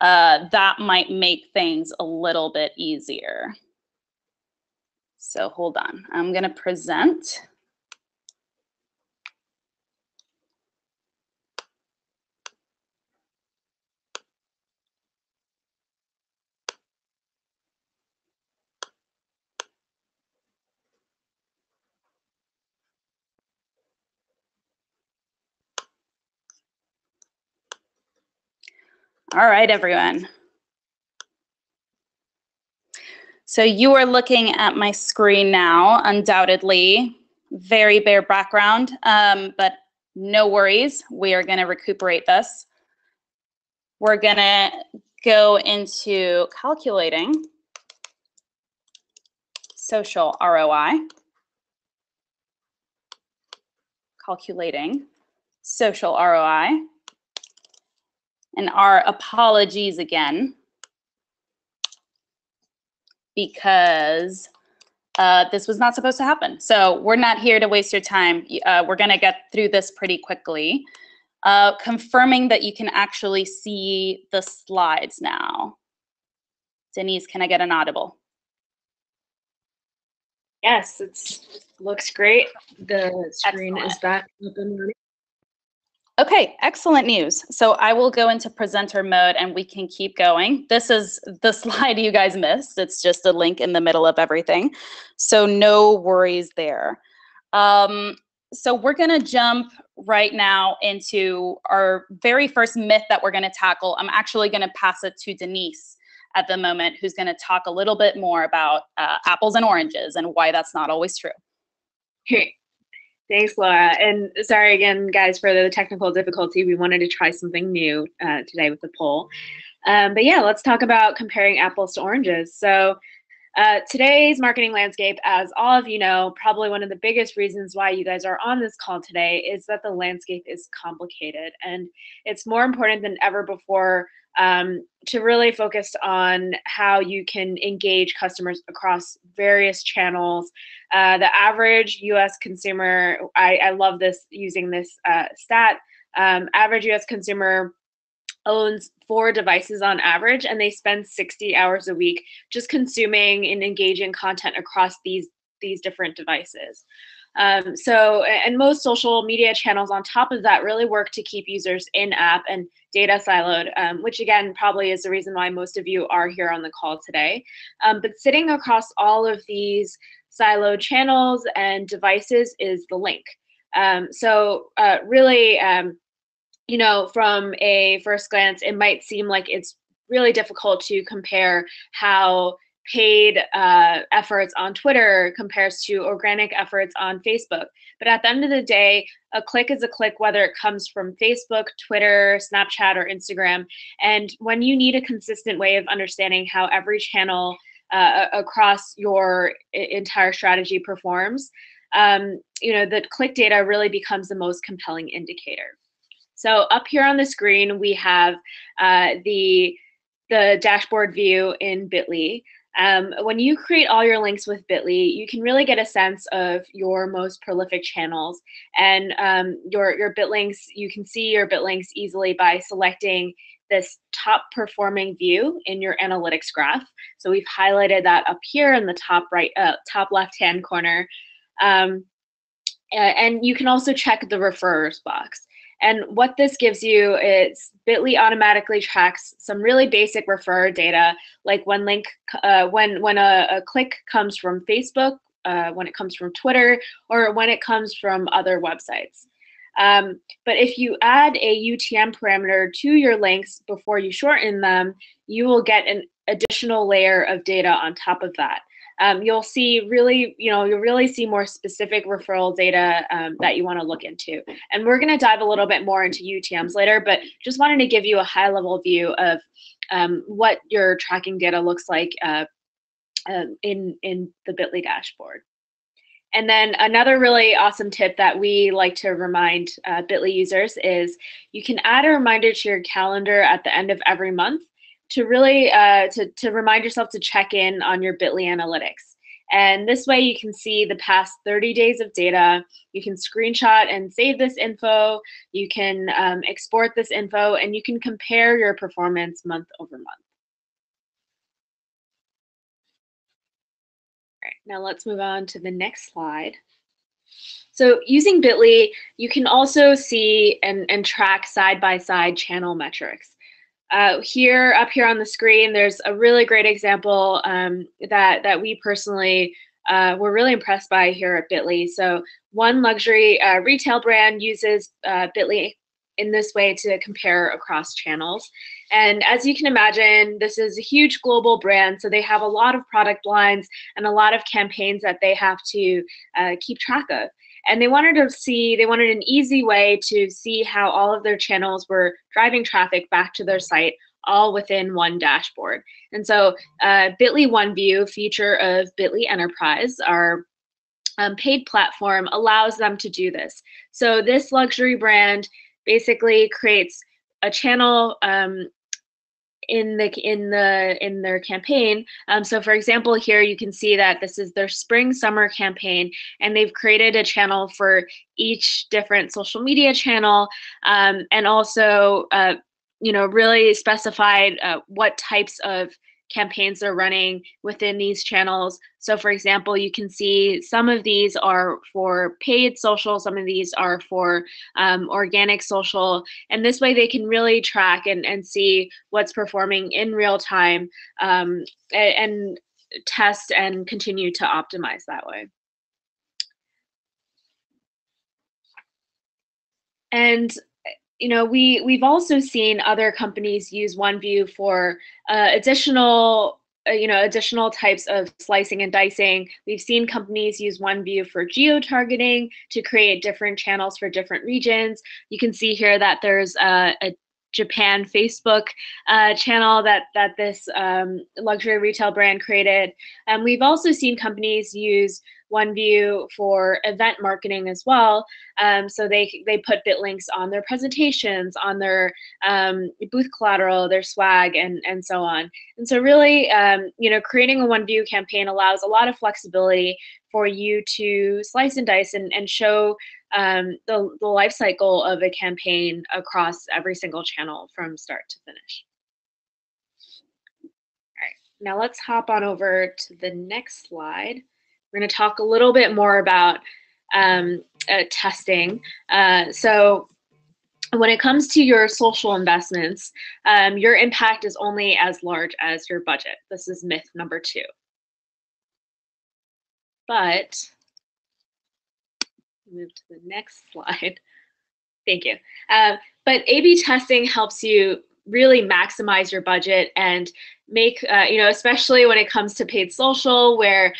that might make things a little bit easier. So hold on, I'm gonna present. All right, everyone. So you are looking at my screen now, undoubtedly. Very bare background, but no worries. We are gonna recuperate this. We're gonna go into calculating social ROI. Calculating social ROI. And our apologies again, because this was not supposed to happen. So we're not here to waste your time. We're gonna get through this pretty quickly. Confirming that you can actually see the slides now. Denise, can I get an audible? Yes, it looks great. The screen is back up and running. Okay, excellent news. So I will go into presenter mode and we can keep going. This is the slide you guys missed. It's just a link in the middle of everything. So no worries there. So we're gonna jump right now into our very first myth that we're gonna tackle. I'm actually gonna pass it to Denise at the moment, who's gonna talk a little bit more about apples and oranges and why that's not always true. Hey. Thanks, Laura. And sorry again, guys, for the technical difficulty. We wanted to try something new today with the poll. But yeah, let's talk about comparing apples to oranges. So today's marketing landscape, as all of you know, probably one of the biggest reasons why you guys are on this call today is that the landscape is complicated. And it's more important than ever before to really focus on how you can engage customers across various channels. The average US consumer, I love this, using this stat, average US consumer owns 4 devices on average, and they spend 60 hours a week just consuming and engaging content across these different devices. And most social media channels on top of that really work to keep users in app and data siloed, which again probably is the reason why most of you are here on the call today. But sitting across all of these siloed channels and devices is the link. Really, you know, from a first glance, it might seem like it's really difficult to compare how paid efforts on Twitter compares to organic efforts on Facebook. But at the end of the day, a click is a click, whether it comes from Facebook, Twitter, Snapchat, or Instagram. And when you need a consistent way of understanding how every channel across your entire strategy performs, you know, the click data really becomes the most compelling indicator. So up here on the screen, we have the dashboard view in Bitly. When you create all your links with Bitly, you can really get a sense of your most prolific channels. And your Bitlinks, you can see your Bitlinks easily by selecting this top performing view in your analytics graph. So we've highlighted that up here in the top left-hand corner. And you can also check the referrers box. And what this gives you is Bitly automatically tracks some really basic referrer data, like when a click comes from Facebook, when it comes from Twitter, or when it comes from other websites. But if you add a UTM parameter to your links before you shorten them, you will get an additional layer of data on top of that. You'll see really, you'll really see more specific referral data that you want to look into. And we're going to dive a little bit more into UTMs later, but just wanted to give you a high level view of what your tracking data looks like in the Bitly dashboard. And then another really awesome tip that we like to remind Bitly users is you can add a reminder to your calendar at the end of every month to really to remind yourself to check in on your Bitly analytics. And this way you can see the past 30 days of data. You can screenshot and save this info. You can export this info, and you can compare your performance month over month. All right, now let's move on to the next slide. So using Bitly, you can also see and track side-by-side channel metrics. Up here on the screen, there's a really great example that we personally were really impressed by here at Bitly. So one luxury retail brand uses Bitly in this way to compare across channels. And as you can imagine, this is a huge global brand, so they have a lot of product lines and a lot of campaigns that they have to keep track of. And they wanted an easy way to see how all of their channels were driving traffic back to their site, all within one dashboard. And so Bitly OneView, feature of Bitly Enterprise, our paid platform, allows them to do this. So this luxury brand basically creates a channel in their campaign. So for example, here you can see that this is their spring summer campaign, and they've created a channel for each different social media channel, and also really specified what types of campaigns they're running within these channels. So for example, you can see some of these are for paid social, some of these are for organic social, and this way they can really track and see what's performing in real time, and test and continue to optimize that way. And we've also seen other companies use OneView for additional types of slicing and dicing. We've seen companies use OneView for geo-targeting to create different channels for different regions. You can see here that there's a Japan Facebook channel that this luxury retail brand created. And we've also seen companies use OneView for event marketing as well. So they put bit links on their presentations, on their booth collateral, their swag, and so on. And so really, creating a OneView campaign allows a lot of flexibility for you to slice and dice and show the life cycle of a campaign across every single channel from start to finish. All right, now let's hop on over to the next slide. We're going to talk a little bit more about testing. So when it comes to your social investments, your impact is only as large as your budget. This is myth number 2. But move to the next slide. Thank you. But A/B testing helps you really maximize your budget and make, especially when it comes to paid social, where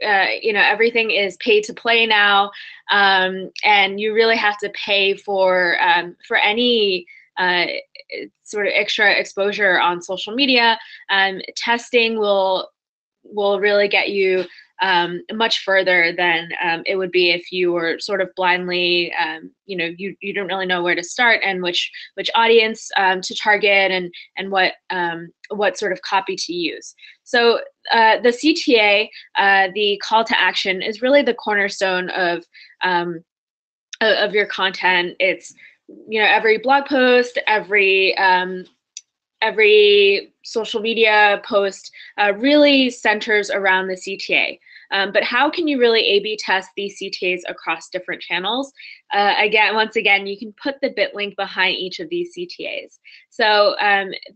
everything is pay to play now, and you really have to pay for any sort of extra exposure on social media. Testing will really get you much further than it would be if you were sort of blindly, you don't really know where to start and which audience to target and what sort of copy to use. So the CTA, the call to action, is really the cornerstone of your content. It's every blog post, every social media post really centers around the CTA. But how can you really A/B test these CTAs across different channels? Once again, you can put the bit link behind each of these CTAs. So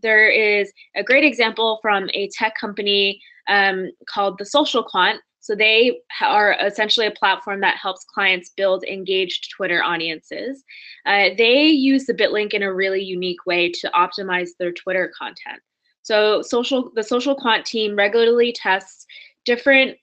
there is a great example from a tech company called the Social Quant. So they are essentially a platform that helps clients build engaged Twitter audiences. They use the bit link in a really unique way to optimize their Twitter content. So the Social Quant team regularly tests different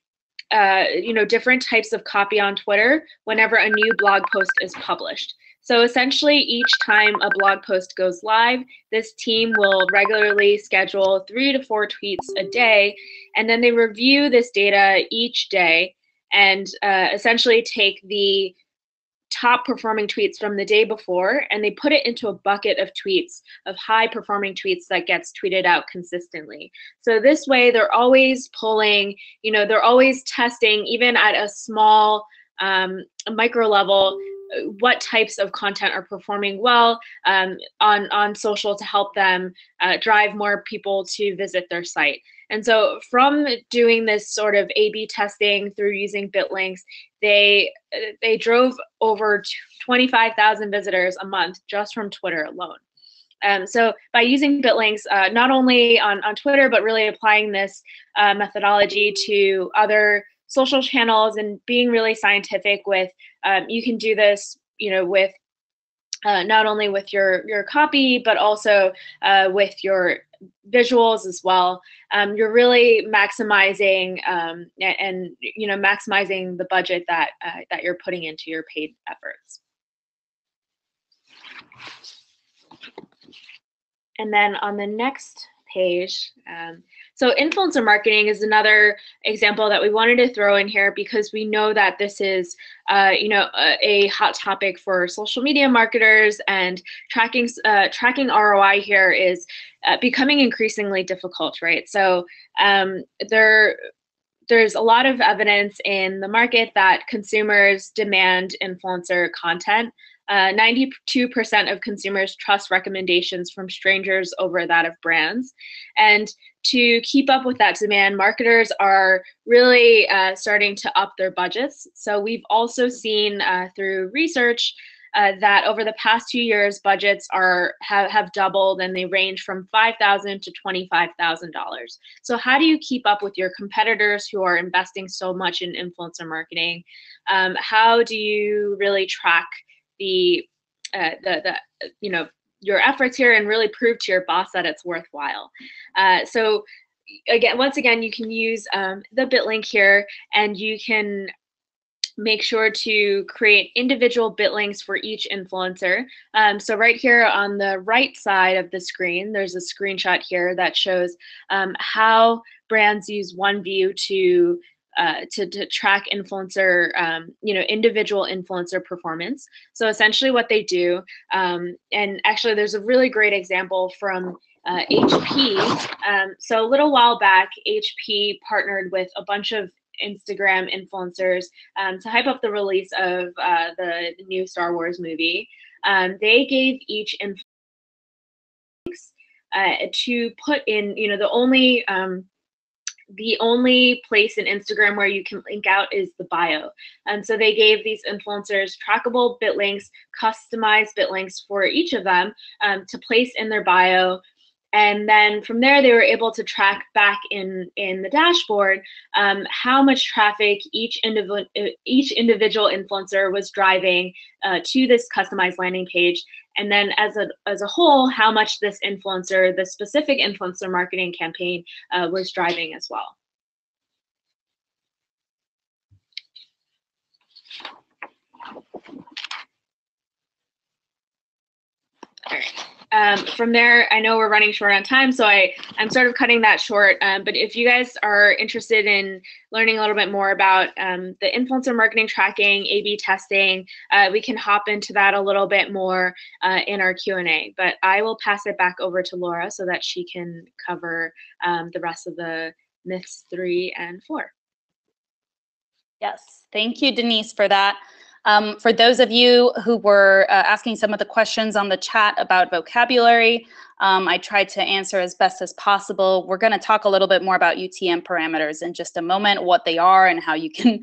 types of copy on Twitter whenever a new blog post is published. So essentially, each time a blog post goes live, this team will regularly schedule 3 to 4 tweets a day, and then they review this data each day and essentially take the top performing tweets from the day before, and they put it into a bucket of tweets, of high performing tweets that gets tweeted out consistently. So this way they're always pulling, they're always testing, even at a small micro level, what types of content are performing well on social to help them drive more people to visit their site. And so from doing this sort of A/B testing through using BitLinks, they drove over 25,000 visitors a month just from Twitter alone. So by using BitLinks, not only on Twitter, but really applying this methodology to other social channels and being really scientific with, you can do this, with not only with your copy, but also with your visuals as well. You're really maximizing and maximizing the budget that you're putting into your paid efforts. And then on the next page, so influencer marketing is another example that we wanted to throw in here because we know that this is, a hot topic for social media marketers, and tracking ROI here is becoming increasingly difficult, right? So there's a lot of evidence in the market that consumers demand influencer content. 92% of consumers trust recommendations from strangers over that of brands. And to keep up with that demand, marketers are really starting to up their budgets. So we've also seen through research that over the past 2 years, budgets have doubled, and they range from $5,000 to $25,000. So how do you keep up with your competitors who are investing so much in influencer marketing? How do you really track your efforts here and really prove to your boss that it's worthwhile? So once again, you can use the BitLink here, and you can make sure to create individual BitLinks for each influencer. So right here on the right side of the screen, there's a screenshot here that shows how brands use OneView to track influencer, individual influencer performance. So essentially what they do, and actually there's a really great example from HP. So a little while back, HP partnered with a bunch of Instagram influencers to hype up the release of the new Star Wars movie. They gave each influencer to put in, the only place in Instagram where you can link out is the bio. And so they gave these influencers trackable BitLinks, customized BitLinks for each of them to place in their bio. And then from there, they were able to track back in the dashboard how much traffic each individual influencer was driving to this customized landing page. And then as a whole, how much this influencer, the specific influencer marketing campaign was driving as well. All right. From there, I know we're running short on time, so I'm sort of cutting that short. But if you guys are interested in learning a little bit more about the influencer marketing tracking, A/B testing, we can hop into that a little bit more in our Q&A. But I will pass it back over to Laura so that she can cover the rest of the myths 3 and 4. Yes, thank you, Denise, for that. For those of you who were asking some of the questions on the chat about vocabulary, I tried to answer as best as possible. We're going to talk a little bit more about UTM parameters in just a moment, what they are and how you can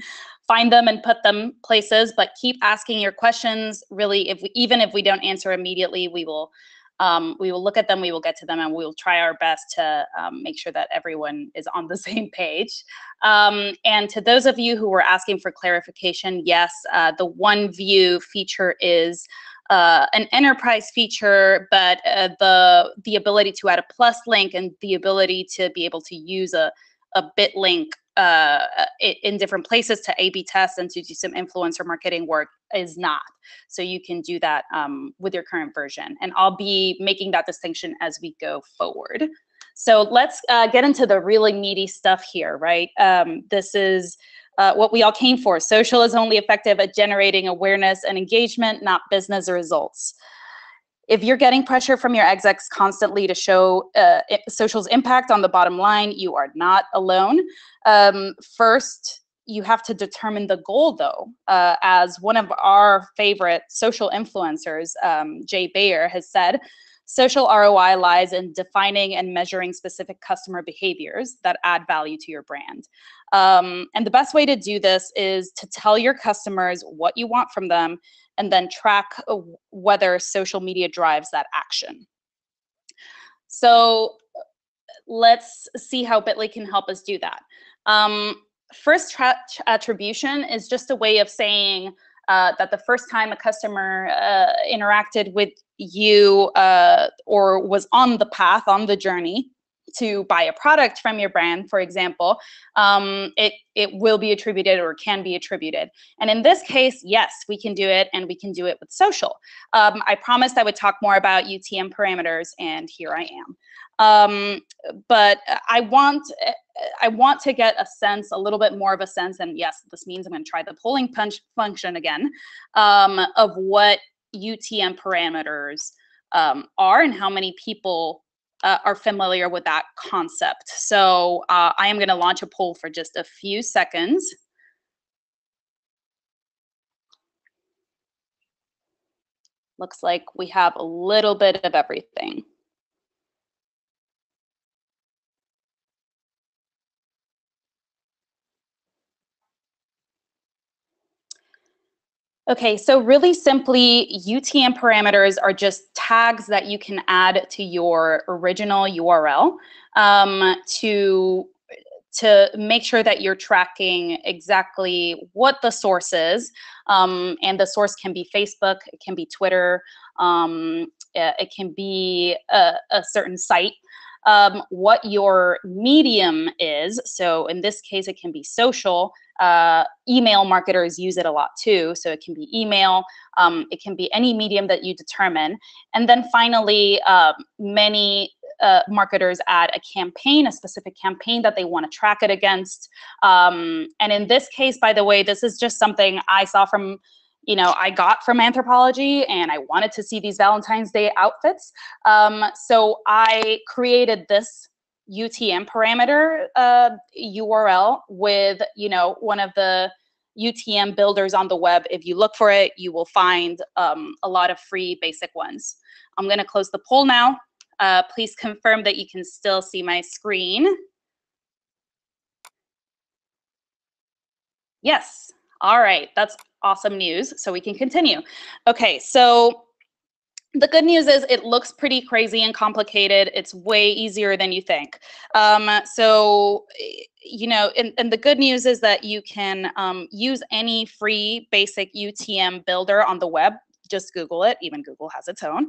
find them and put them places, but keep asking your questions. Really, even if we don't answer immediately, we will look at them, we will get to them, and we will try our best to make sure that everyone is on the same page. And to those of you who were asking for clarification, yes, the OneView feature is an enterprise feature, but the ability to add a plus link and the ability to be able to use a bit link in different places to A/B test and to do some influencer marketing work is not. So you can do that with your current version. And I'll be making that distinction as we go forward. So let's get into the really meaty stuff here, right? This is what we all came for. Social is only effective at generating awareness and engagement, not business results. If you're getting pressure from your execs constantly to show social's impact on the bottom line, you are not alone. First, you have to determine the goal, though. As one of our favorite social influencers, Jay Bayer, has said, social ROI lies in defining and measuring specific customer behaviors that add value to your brand. And the best way to do this is to tell your customers what you want from them and then track whether social media drives that action. So let's see how Bitly can help us do that. First, attribution is just a way of saying that the first time a customer interacted with you or was on the path, on the journey to buy a product from your brand, for example, it will be attributed or can be attributed. And in this case, yes, we can do it, and we can do it with social. I promised I would talk more about UTM parameters, and here I am. But I want to get a sense, a little bit more of a sense, and yes, this means I'm going to try the polling punch function again, of what UTM parameters are and how many people are familiar with that concept. So I am going to launch a poll for just a few seconds. Looks like we have a little bit of everything. Okay, so really simply, UTM parameters are just tags that you can add to your original URL to make sure that you're tracking exactly what the source is. And the source can be Facebook, it can be Twitter, it can be a certain site. What your medium is, so in this case, it can be social. Email marketers use it a lot too, so it can be email, it can be any medium that you determine. And then finally, many marketers add a campaign, a specific campaign that they want to track it against. And in this case, by the way, this is just something I saw from, I got from Anthropology, and I wanted to see these Valentine's Day outfits. So I created this UTM parameter URL with, one of the UTM builders on the web. If you look for it, you will find a lot of free basic ones. I'm going to close the poll now. Please confirm that you can still see my screen. Yes. All right. That's awesome news. So we can continue. Okay. So the good news is it looks pretty crazy and complicated. It's way easier than you think. And the good news is that you can use any free basic UTM builder on the web. Just Google it, even Google has its own,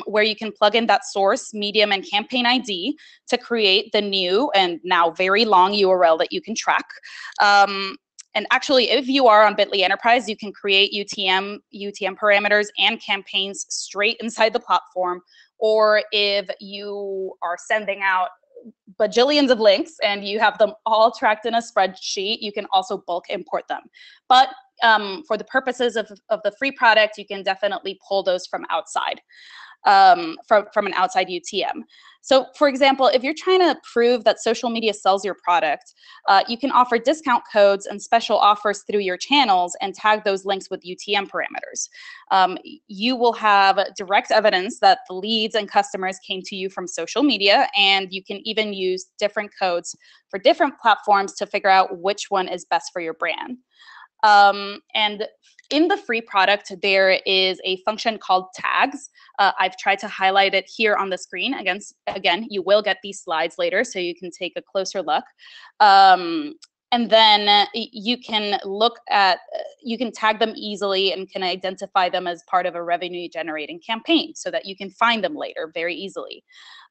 where you can plug in that source, medium, and campaign ID to create the new and now very long URL that you can track. And actually, if you are on Bitly Enterprise, you can create UTM parameters and campaigns straight inside the platform. Or if you are sending out bajillions of links and you have them all tracked in a spreadsheet, you can also bulk import them. But for the purposes of the free product, you can definitely pull those from outside, from an outside UTM. So for example, if you're trying to prove that social media sells your product, you can offer discount codes and special offers through your channels and tag those links with UTM parameters. You will have direct evidence that the leads and customers came to you from social media, and you can even use different codes for different platforms to figure out which one is best for your brand. And in the free product, there is a function called tags. I've tried to highlight it here on the screen. Again, you will get these slides later, so you can take a closer look. And then you can you can tag them easily and can identify them as part of a revenue generating campaign so that you can find them later very easily.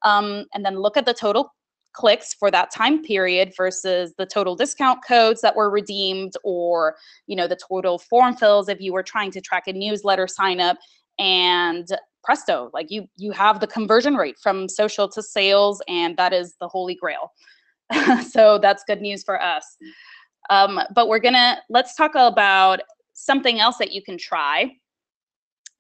And then look at the total clicks for that time period versus the total discount codes that were redeemed, or the total form fills if you were trying to track a newsletter sign up, and presto, like you have the conversion rate from social to sales, and that is the holy grail. So that's good news for us. But let's talk about something else that you can try,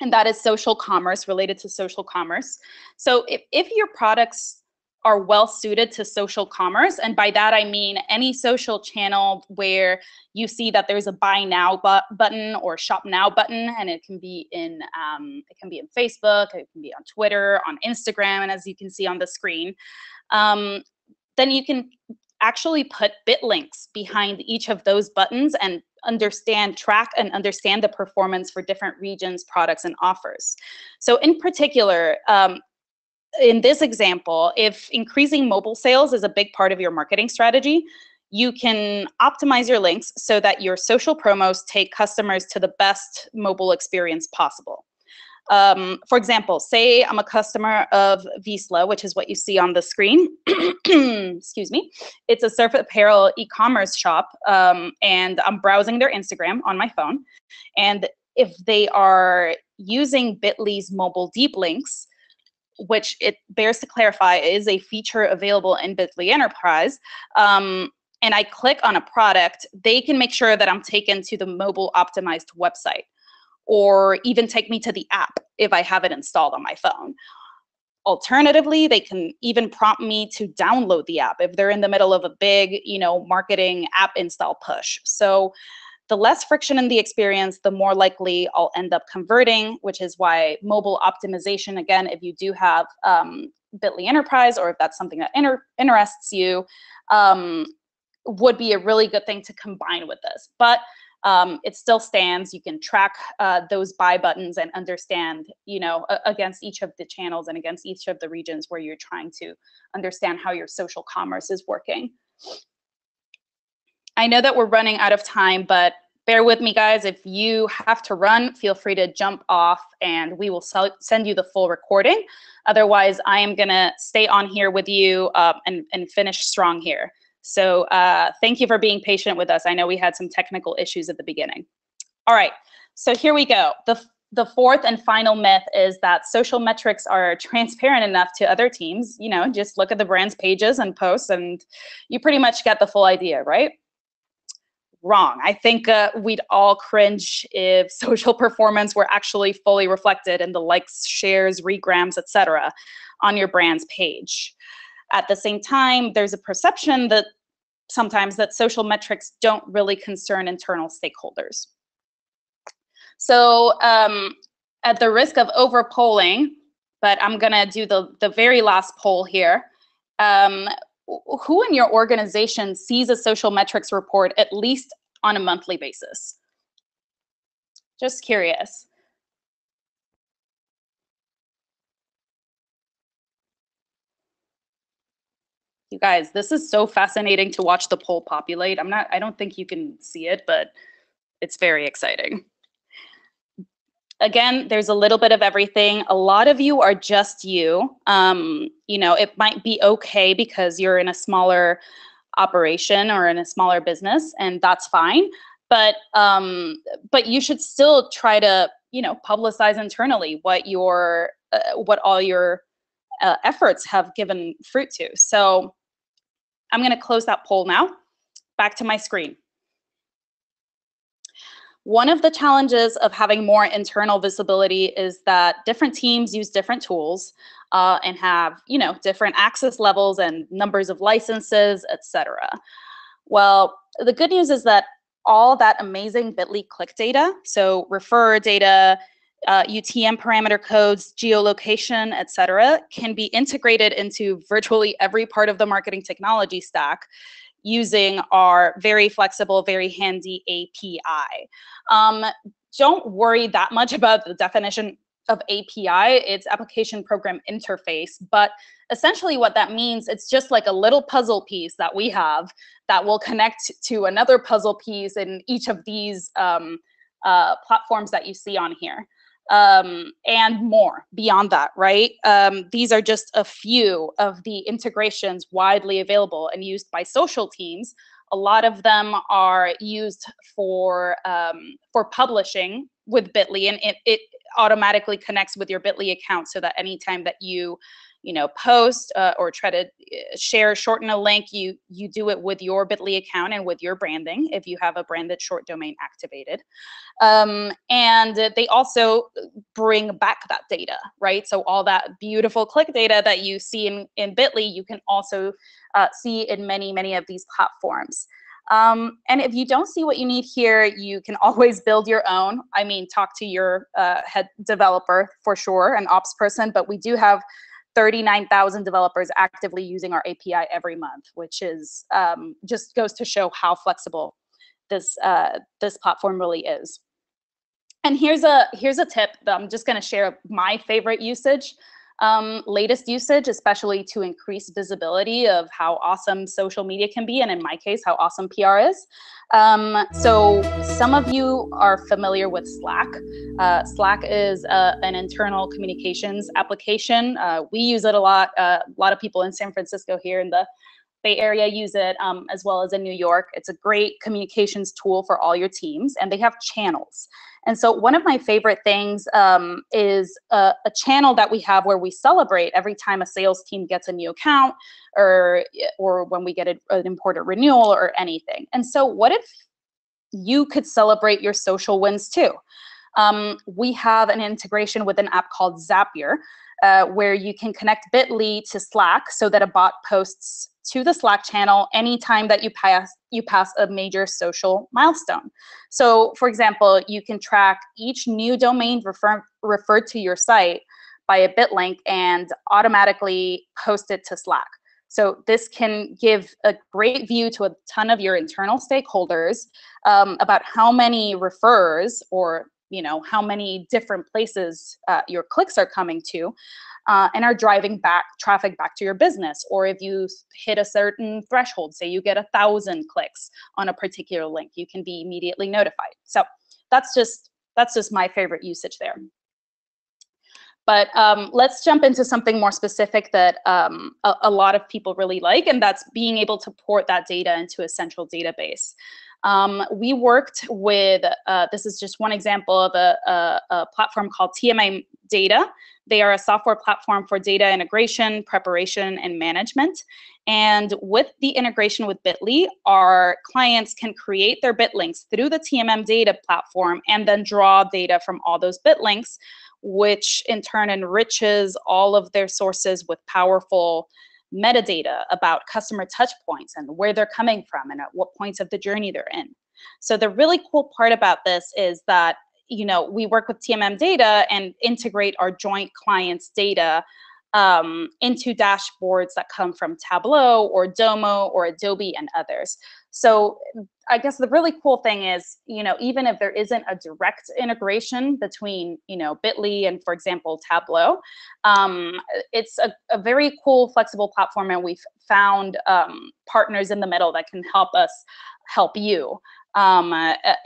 and that is social commerce, related to social commerce. So if your products are well suited to social commerce, and by that I mean any social channel where you see that there's a buy now button or shop now button, and it can be in Facebook, it can be on Twitter, on Instagram, and as you can see on the screen, then you can actually put bit links behind each of those buttons and track and understand the performance for different regions, products, and offers. So in particular, in this example, if increasing mobile sales is a big part of your marketing strategy, you can optimize your links so that your social promos take customers to the best mobile experience possible. For example, say I'm a customer of Vizsla, which is what you see on the screen. Excuse me. It's a surf apparel e-commerce shop, and I'm browsing their Instagram on my phone. And if they are using Bitly's mobile deep links, which it bears to clarify is a feature available in Bitly Enterprise, and I click on a product, they can make sure that I'm taken to the mobile optimized website, or even take me to the app if I have it installed on my phone. Alternatively, they can even prompt me to download the app if they're in the middle of a big, marketing app install push. So the less friction in the experience, the more likely I'll end up converting, which is why mobile optimization, again, if you do have Bitly Enterprise, or if that's something that interests you, would be a really good thing to combine with this. But it still stands. You can track those buy buttons and understand, against each of the channels and against each of the regions where you're trying to understand how your social commerce is working. I know that we're running out of time, but bear with me, guys. If you have to run, feel free to jump off and we will send you the full recording. Otherwise, I am going to stay on here with you and finish strong here. So thank you for being patient with us. I know we had some technical issues at the beginning. All right, so here we go. The fourth and final myth is that social metrics are transparent enough to other teams. Just look at the brand's pages and posts and you pretty much get the full idea, right? Wrong. I think we'd all cringe if social performance were actually fully reflected in the likes, shares, regrams, etc. on your brand's page. At the same time, there's a perception that sometimes that social metrics don't really concern internal stakeholders. So at the risk of over polling, but I'm gonna do the very last poll here. Who in your organization sees a social metrics report at least on a monthly basis? Just curious. You guys, this is so fascinating to watch the poll populate. I don't think you can see it, but it's very exciting. Again, there's a little bit of everything. A lot of you are just you. It might be okay because you're in a smaller operation or in a smaller business, and that's fine. But you should still try to, publicize internally what all your efforts have given fruit to. So I'm going to close that poll now. Back to my screen. One of the challenges of having more internal visibility is that different teams use different tools and have, different access levels and numbers of licenses, etc. Well, the good news is that all that amazing Bitly click data, so referrer data, UTM parameter codes, geolocation, etc., can be integrated into virtually every part of the marketing technology stack using our very flexible, very handy API. Don't worry that much about the definition of API. It's application program interface, but essentially what that means, it's just like a little puzzle piece that we have that will connect to another puzzle piece in each of these platforms that you see on here. And more beyond that, right? These are just a few of the integrations widely available and used by social teams. A lot of them are used for publishing with Bitly, and it automatically connects with your Bitly account so that anytime that you post or try to share, shorten a link, you do it with your Bitly account and with your branding if you have a branded short domain activated. And they also bring back that data, right? So all that beautiful click data that you see in Bitly, you can also see in many of these platforms. And if you don't see what you need here, you can always build your own. I mean, talk to your head developer for sure, an ops person, but we do have 39,000 developers actively using our API every month, which is just goes to show how flexible this platform really is. And here's a tip that I'm just going to share my favorite usage. Latest usage, especially to increase visibility of how awesome social media can be, and in my case, how awesome PR is. So some of you are familiar with Slack. Slack is an internal communications application. We use it a lot. A lot of people in San Francisco here in the Bay Area use it, as well as in New York. It's a great communications tool for all your teams, and they have channels. And so one of my favorite things is a channel that we have where we celebrate every time a sales team gets a new account, or when we get an important renewal or anything. And so what if you could celebrate your social wins too? We have an integration with an app called Zapier, where you can connect Bitly to Slack so that a bot posts to the Slack channel anytime that you pass a major social milestone. So for example, you can track each new domain referred to your site by a bit link and automatically post it to Slack. So this can give a great view to a ton of your internal stakeholders about how many refers, or how many different places your clicks are coming to, and are driving traffic back to your business. Or if you hit a certain threshold, say you get 1,000 clicks on a particular link, you can be immediately notified. So that's just my favorite usage there. But let's jump into something more specific that a lot of people really like, and that's being able to port that data into a central database. We worked with, this is just one example of a platform called TMM Data. They are a software platform for data integration, preparation, and management. And with the integration with Bitly, our clients can create their bit links through the TMM Data platform and then draw data from all those bit links, which in turn enriches all of their sources with powerful metadata about customer touch points and where they're coming from and at what points of the journey they're in. So the really cool part about this is that we work with TMM Data and integrate our joint clients' data into dashboards that come from Tableau or Domo or Adobe and others. So I guess the really cool thing is, even if there isn't a direct integration between, Bitly and, for example, Tableau, it's a very cool, flexible platform, and we've found partners in the middle that can help us help you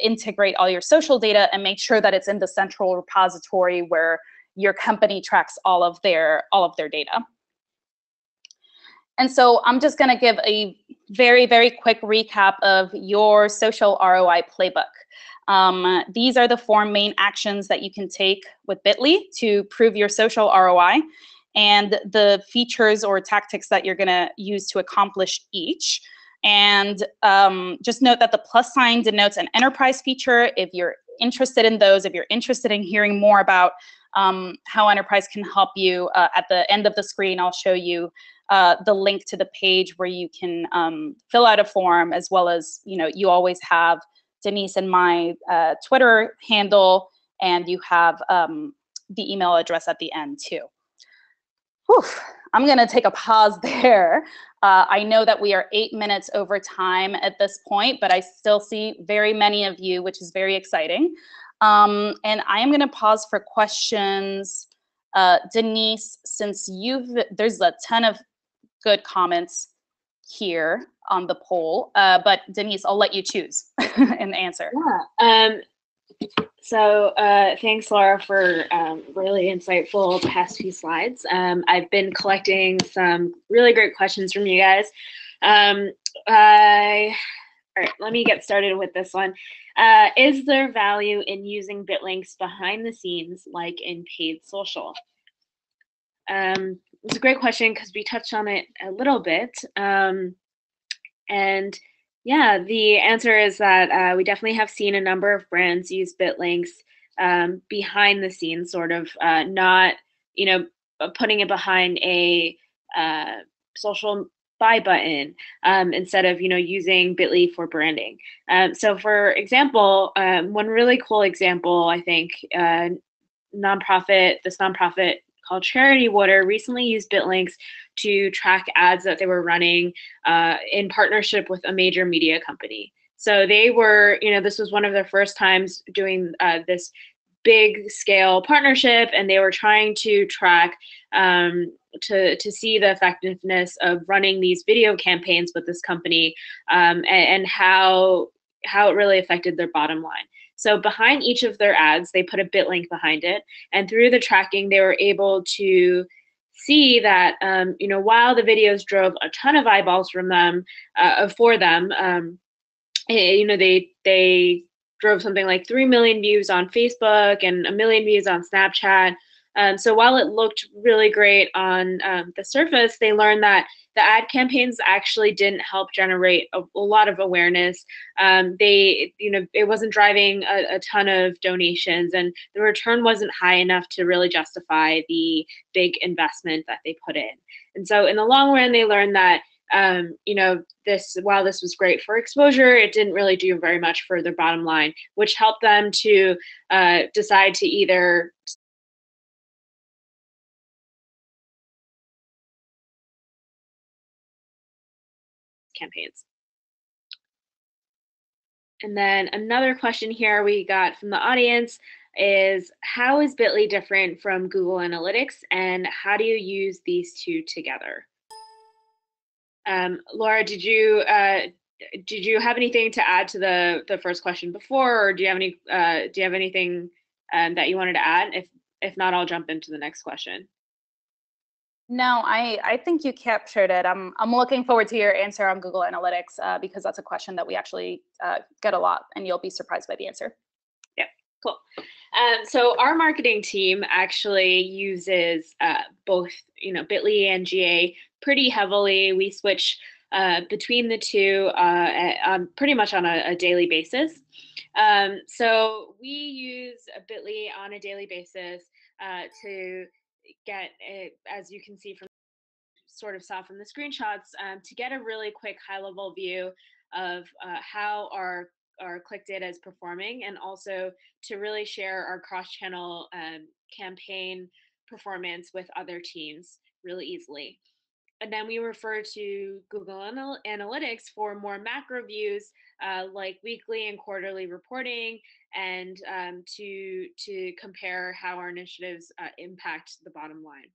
integrate all your social data and make sure that it's in the central repository where your company tracks all of their data. And so I'm just going to give a very quick recap of your social ROI playbook. These are the 4 main actions that you can take with Bitly to prove your social ROI, and the features or tactics that you're going to use to accomplish each. And just note that the plus sign denotes an enterprise feature. If you're interested in those, if you're interested in hearing more about how enterprise can help you, at the end of the screen, I'll show you the link to the page where you can fill out a form, as well as, you always have Denise and my Twitter handle, and you have the email address at the end too. Whew. I'm going to take a pause there. I know that we are 8 minutes over time at this point, but I still see very many of you, which is very exciting. And I am going to pause for questions. Denise, since there's a ton of good comments here on the poll, but Denise, I'll let you choose and answer. Yeah. So thanks, Laura, for really insightful past few slides. I've been collecting some really great questions from you guys. All right, let me get started with this one. Is there value in using bit links behind the scenes, like in paid social? it's a great question because we touched on it a little bit. And yeah, the answer is that we definitely have seen a number of brands use bit links behind the scenes, sort of not, putting it behind a social buy button instead of, using Bitly for branding. So, for example, one really cool example, I think, this nonprofit called Charity Water recently used BitLinks to track ads that they were running in partnership with a major media company. So they were, this was one of their first times doing this big scale partnership, and they were trying to track to see the effectiveness of running these video campaigns with this company and how it really affected their bottom line. So behind each of their ads, they put a bit link behind it. And through the tracking, they were able to see that, while the videos drove a ton of eyeballs from them, for them, they drove something like 3 million views on Facebook and 1 million views on Snapchat. So while it looked really great on the surface, they learned that the ad campaigns actually didn't help generate a lot of awareness. It wasn't driving a ton of donations, and the return wasn't high enough to really justify the big investment that they put in. And so in the long run, they learned that while this was great for exposure, it didn't really do very much for their bottom line, which helped them to decide to either campaigns. And then another question here we got from the audience is, how is Bitly different from Google Analytics, and how do you use these two together? Laura, did you have anything to add to the first question before, or do you have anything that you wanted to add? If not, I'll jump into the next question. No, I think you captured it. I'm looking forward to your answer on Google Analytics because that's a question that we actually get a lot, and you'll be surprised by the answer. Yeah, cool. So our marketing team actually uses both, Bitly and GA pretty heavily. We switch between the two pretty much on a daily basis. So we use Bitly on a daily basis to get, as you can see from saw from the screenshots, to get a really quick high level view of how our click data is performing, and also to really share our cross channel campaign performance with other teams really easily. And then we refer to Google Analytics for more macro views, like weekly and quarterly reporting, and to compare how our initiatives impact the bottom line.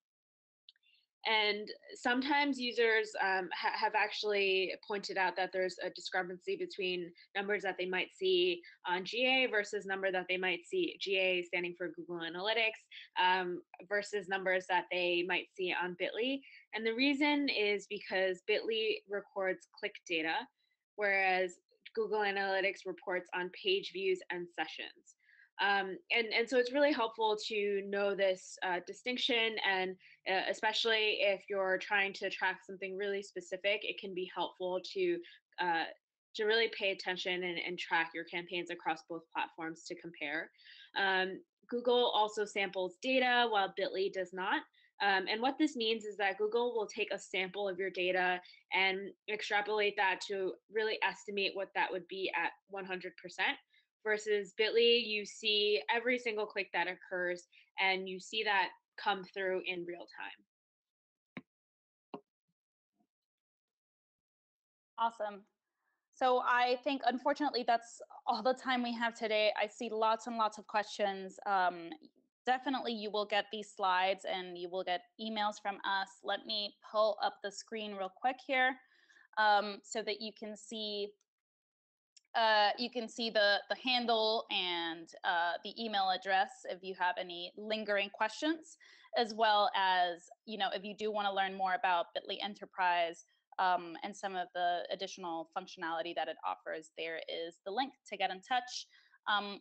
And sometimes users have actually pointed out that there's a discrepancy between numbers that they might see on GA versus number that they might see, GA standing for Google Analytics, versus numbers that they might see on Bitly. And the reason is because Bitly records click data, whereas Google Analytics reports on page views and sessions. And so it's really helpful to know this distinction, and especially if you're trying to track something really specific, it can be helpful to really pay attention and track your campaigns across both platforms to compare. Google also samples data while Bitly does not. And what this means is that Google will take a sample of your data and extrapolate that to really estimate what that would be at 100%. Versus Bitly, you see every single click that occurs, and you see that come through in real time. Awesome. So I think, unfortunately, that's all the time we have today. I see lots and lots of questions. Definitely, you will get these slides and you will get emails from us. Let me pull up the screen real quick here so that you can see the handle and the email address if you have any lingering questions, as well as, if you do want to learn more about Bitly Enterprise and some of the additional functionality that it offers, there is the link to get in touch.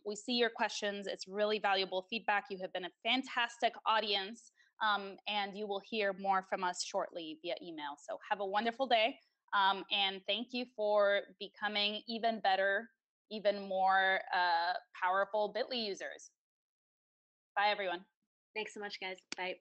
We see your questions. It's really valuable feedback. You have been a fantastic audience. and you will hear more from us shortly via email. So have a wonderful day, and thank you for becoming even better, even more powerful Bitly users. Bye, everyone. Thanks so much, guys. Bye.